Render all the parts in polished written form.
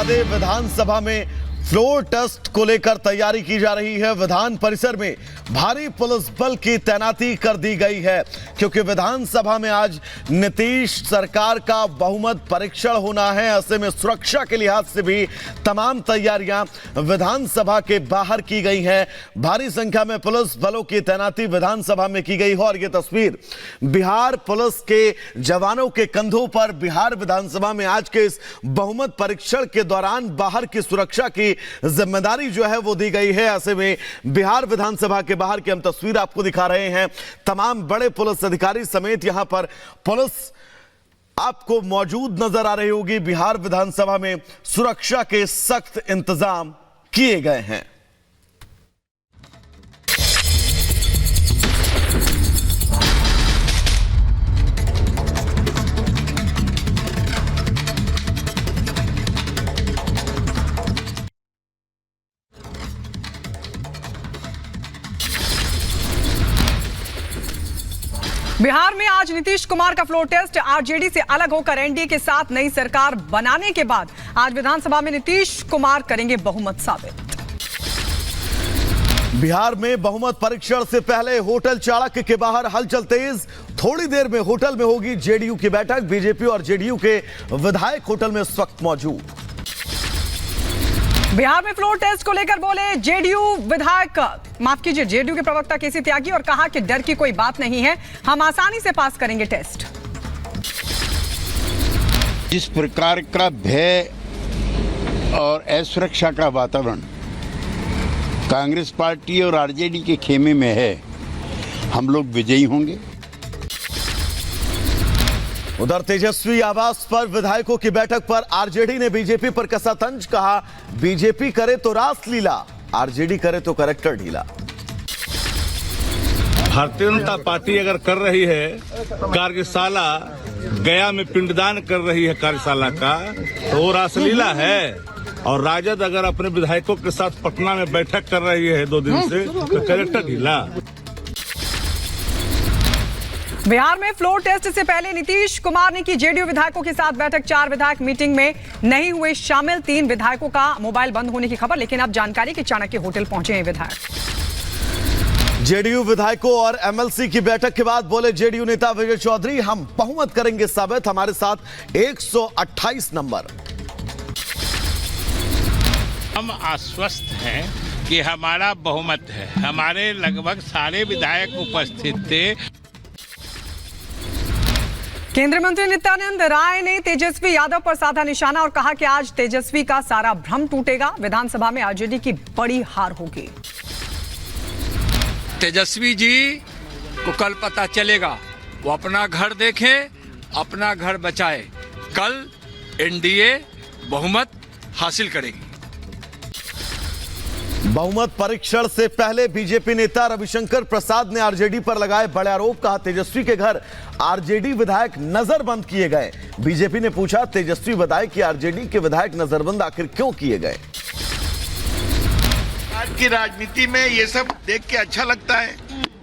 दे, विधानसभा में floor test को लेकर तैयारी की जा रही है। विधान परिसर में भारी पुलिस बल की तैनाती कर दी गई है, क्योंकि विधानसभा में आज नीतीश सरकार का बहुमत परीक्षण होना है। ऐसे में सुरक्षा के लिहाज से भी तमाम तैयारियां विधानसभा के बाहर की गई हैं। भारी संख्या में पुलिस बलों की तैनाती विधानसभा में की गई है और यह तस्वीर बिहार पुलिस के जवानों के कंधों पर बिहार विधानसभा में आज के इस बहुमत परीक्षण के दौरान बाहर की सुरक्षा की जिम्मेदारी जो है वो दी गई है। ऐसे में बिहार विधानसभा के बाहर की हम तस्वीर आपको दिखा रहे हैं। तमाम बड़े पुलिस अधिकारी समेत यहां पर पुलिस आपको मौजूद नजर आ रही होगी। बिहार विधानसभा में सुरक्षा के सख्त इंतजाम किए गए हैं। बिहार में आज नीतीश कुमार का फ्लोर टेस्ट। आरजेडी से अलग होकर एनडीए के साथ नई सरकार बनाने के बाद आज विधानसभा में नीतीश कुमार करेंगे बहुमत साबित। बिहार में बहुमत परीक्षण से पहले होटल चाणक्य के बाहर हलचल तेज। थोड़ी देर में होटल में होगी जेडीयू की बैठक। बीजेपी और जेडीयू के विधायक होटल में इस वक्त मौजूद। बिहार में फ्लोर टेस्ट को लेकर बोले जेडीयू विधायक, माफ कीजिए, जेडीयू के प्रवक्ता केसी त्यागी, और कहा कि डर की कोई बात नहीं है, हम आसानी से पास करेंगे टेस्ट। जिस प्रकार का भय और असुरक्षा का वातावरण कांग्रेस पार्टी और आरजेडी के खेमे में है, हम लोग विजयी होंगे। उधर तेजस्वी आवास पर विधायकों की बैठक पर आरजेडी ने बीजेपी पर कसा तंज। कहा बीजेपी करे तो रासलीला, आरजेडी करे तो करेक्टर ढीला। भारतीय जनता पार्टी अगर कर रही है कार्यशाला, गया में पिंडदान कर रही है कार्यशाला का, तो वो रासलीला है। और राजद अगर अपने विधायकों के साथ पटना में बैठक कर रही है 2 दिन से, तो करेक्टर ढीला। बिहार में फ्लोर टेस्ट से पहले नीतीश कुमार ने की जेडीयू विधायकों के साथ बैठक। 4 विधायक मीटिंग में नहीं हुए शामिल। 3 विधायकों का मोबाइल बंद होने की खबर, लेकिन अब जानकारी कि चाणक्य होटल पहुंचे हैं विधायक। जेडीयू विधायकों और एमएलसी की बैठक के बाद बोले जेडीयू नेता विजय चौधरी, हम बहुमत करेंगे साबित, हमारे साथ 128 नंबर। हम आश्वस्त हैं कि हमारा बहुमत है। हमारे लगभग सारे विधायक उपस्थित थे। केंद्रीय मंत्री नित्यानंद राय ने तेजस्वी यादव पर साधा निशाना और कहा कि आज तेजस्वी का सारा भ्रम टूटेगा। विधानसभा में आरजेडी की बड़ी हार होगी। तेजस्वी जी को कल पता चलेगा, वो अपना घर देखें, अपना घर बचाए। कल एनडीए बहुमत हासिल करेगी। बहुमत परीक्षण से पहले बीजेपी नेता रविशंकर प्रसाद ने आरजेडी पर लगाए बड़े आरोप। कहा तेजस्वी के घर आरजेडी विधायक नजरबंद किए गए। बीजेपी ने पूछा तेजस्वी विधायक की आरजेडी के विधायक नजरबंद आखिर क्यों किए गए। आज की राजनीति में ये सब देख के अच्छा लगता है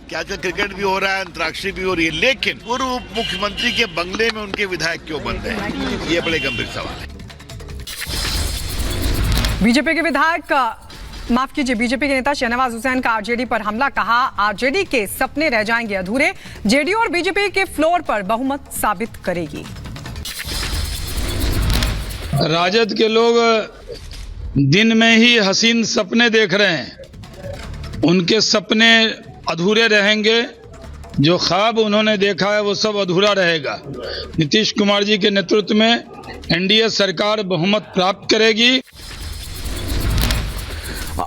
कि आजकल क्रिकेट भी हो रहा है, अंतर्राष्ट्रीय भी हो रही है, लेकिन पूर्व उप मुख्यमंत्री के बंगले में उनके विधायक क्यों बंद हैं? ये बड़े गंभीर सवाल है। बीजेपी के विधायक, माफ कीजिए, बीजेपी के नेता शहनवाज हुसैन का आरजेडी पर हमला। कहा आरजेडी के सपने रह जाएंगे अधूरे। जेडीयू और बीजेपी के फ्लोर पर बहुमत साबित करेगी। राजद के लोग दिन में ही हसीन सपने देख रहे हैं, उनके सपने अधूरे रहेंगे। जो ख्वाब उन्होंने देखा है वो सब अधूरा रहेगा। नीतीश कुमार जी के नेतृत्व में एनडीए सरकार बहुमत प्राप्त करेगी।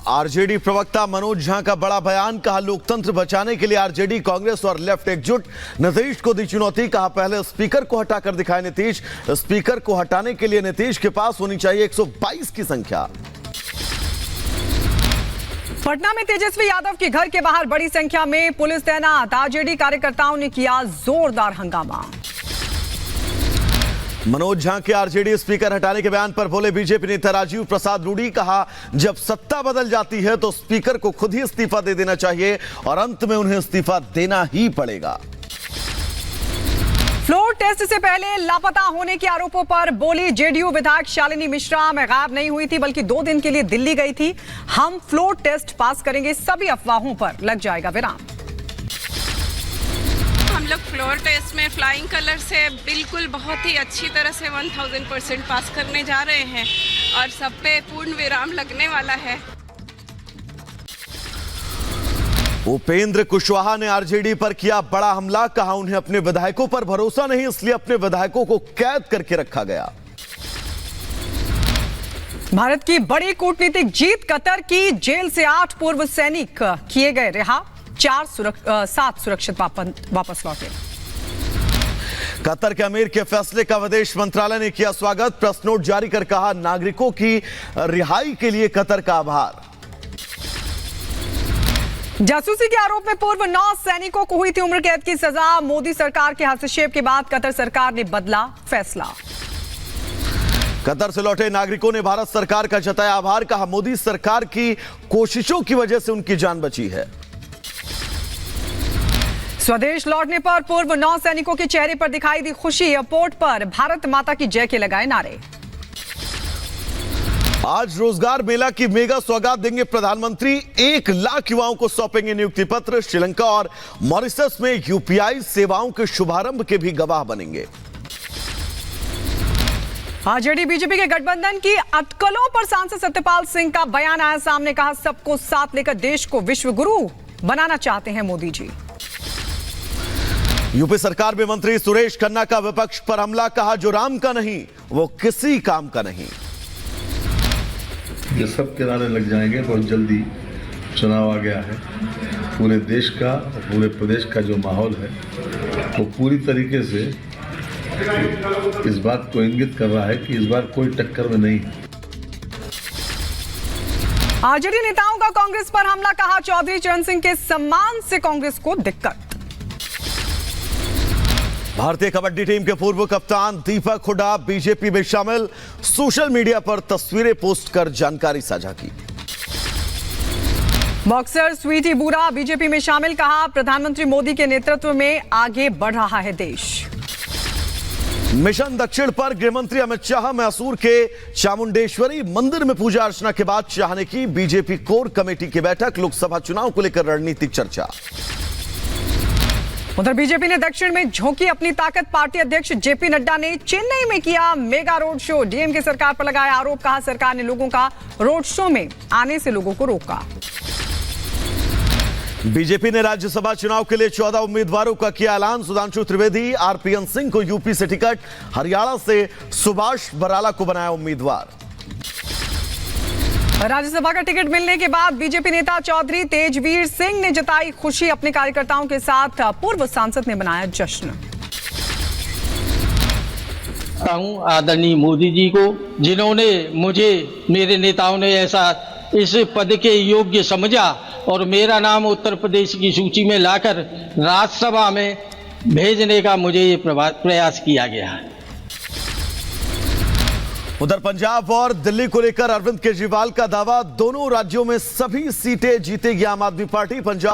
आरजेडी प्रवक्ता मनोज झा का बड़ा बयान। कहा लोकतंत्र बचाने के लिए आरजेडी, कांग्रेस और लेफ्ट एकजुट। नीतीश को दी चुनौती। कहा पहले स्पीकर को हटाकर दिखाए नीतीश। स्पीकर को हटाने के लिए नीतीश के पास होनी चाहिए 122 की संख्या। पटना में तेजस्वी यादव के घर के बाहर बड़ी संख्या में पुलिस तैनात। आरजेडी कार्यकर्ताओं ने किया जोरदार हंगामा। मनोज झा के आरजेडी स्पीकर हटाने के बयान पर बोले बीजेपी नेता राजीव प्रसाद रूडी। कहा जब सत्ता बदल जाती है तो स्पीकर को खुद ही इस्तीफा दे देना चाहिए और अंत में उन्हें इस्तीफा देना ही पड़ेगा। फ्लोर टेस्ट से पहले लापता होने के आरोपों पर बोली जेडीयू विधायक शालिनी मिश्रा। मैं गायब नहीं हुई थी बल्कि 2 दिन के लिए दिल्ली गई थी। हम फ्लोर टेस्ट पास करेंगे, सभी अफवाहों पर लग जाएगा विराम। हम लोग फ्लोर टेस्ट में फ्लाइंग कलर से बिल्कुल बहुत ही अच्छी तरह से 1000% पास करने जा रहे हैं और सब पे पूर्ण विराम लगने वाला है। उपेंद्र कुशवाहा ने आरजेडी पर किया बड़ा हमला। कहा उन्हें अपने विधायकों पर भरोसा नहीं, इसलिए अपने विधायकों को कैद करके रखा गया। भारत की बड़ी कूटनीतिक जीत। कतर की जेल से 8 पूर्व सैनिक किए गए रिहा, 7 सुरक्षित वापस लौटे। कतर के अमीर के फैसले का विदेश मंत्रालय ने किया स्वागत। प्रेस नोट जारी कर कहा नागरिकों की रिहाई के लिए कतर का आभार। जासूसी के आरोप में पूर्व 9 सैनिकों को हुई थी उम्र कैद की सजा। मोदी सरकार के हस्तक्षेप के बाद कतर सरकार ने बदला फैसला। कतर से लौटे नागरिकों ने भारत सरकार का जताया आभार। कहा मोदी सरकार की कोशिशों की वजह से उनकी जान बची है। स्वदेश लौटने पर पूर्व 9 सैनिकों के चेहरे पर दिखाई दी खुशी। एयरपोर्ट पर भारत माता की जय के लगाए नारे। आज रोजगार मेला की मेगा सौगात देंगे प्रधानमंत्री। 1 लाख युवाओं को सौंपेंगे नियुक्ति पत्र। श्रीलंका और मॉरिशस में यूपीआई सेवाओं के शुभारंभ के भी गवाह बनेंगे। आरजेडी बीजेपी के गठबंधन की अटकलों पर सांसद सत्यपाल सिंह का बयान आया सामने। कहा सबको साथ लेकर देश को विश्व गुरु बनाना चाहते हैं मोदी जी। यूपी सरकार में मंत्री सुरेश खन्ना का विपक्ष पर हमला। कहा जो राम का नहीं वो किसी काम का नहीं। ये सब किनारे लग जाएंगे बहुत जल्दी। चुनाव आ गया है। पूरे देश का और पूरे प्रदेश का जो माहौल है वो पूरी तरीके से इस बात को इंगित कर रहा है कि इस बार कोई टक्कर में नहीं है। आरजेडी नेताओं का कांग्रेस पर हमला। कहा चौधरी चरण सिंह के सम्मान से कांग्रेस को दिक्कत। भारतीय कबड्डी टीम के पूर्व कप्तान दीपक हुड्डा बीजेपी में शामिल। सोशल मीडिया पर तस्वीरें पोस्ट कर जानकारी साझा की। बॉक्सर स्वीटी बूरा बीजेपी में शामिल। कहा प्रधानमंत्री मोदी के नेतृत्व में आगे बढ़ रहा है देश। मिशन दक्षिण पर गृहमंत्री अमित शाह मैसूर के चामुंडेश्वरी मंदिर में पूजा अर्चना के बाद शाह ने की बीजेपी कोर कमेटी की बैठक। लोकसभा चुनाव को लेकर रणनीतिक चर्चा। उधर बीजेपी ने दक्षिण में झोंकी अपनी ताकत। पार्टी अध्यक्ष जेपी नड्डा ने चेन्नई में किया मेगा रोड शो। डीएमके सरकार पर लगाया आरोप। कहा सरकार ने लोगों का रोड शो में आने से लोगों को रोका। बीजेपी ने राज्यसभा चुनाव के लिए 14 उम्मीदवारों का किया ऐलान। सुधांशु त्रिवेदी, आरपीएन सिंह को यूपी से टिकट। हरियाणा से सुभाष बराला को बनाया उम्मीदवार। राज्यसभा का टिकट मिलने के बाद बीजेपी नेता चौधरी तेजवीर सिंह ने जताई खुशी। अपने कार्यकर्ताओं के साथ पूर्व सांसद ने बनाया जश्न। आदरणीय मोदी जी को, जिन्होंने मुझे, मेरे नेताओं ने ऐसा इस पद के योग्य समझा और मेरा नाम उत्तर प्रदेश की सूची में लाकर राज्यसभा में भेजने का मुझे ये प्रयास किया गया है। उधर पंजाब और दिल्ली को लेकर अरविंद केजरीवाल का दावा। दोनों राज्यों में सभी सीटें जीतेगी आम आदमी पार्टी। पंजाब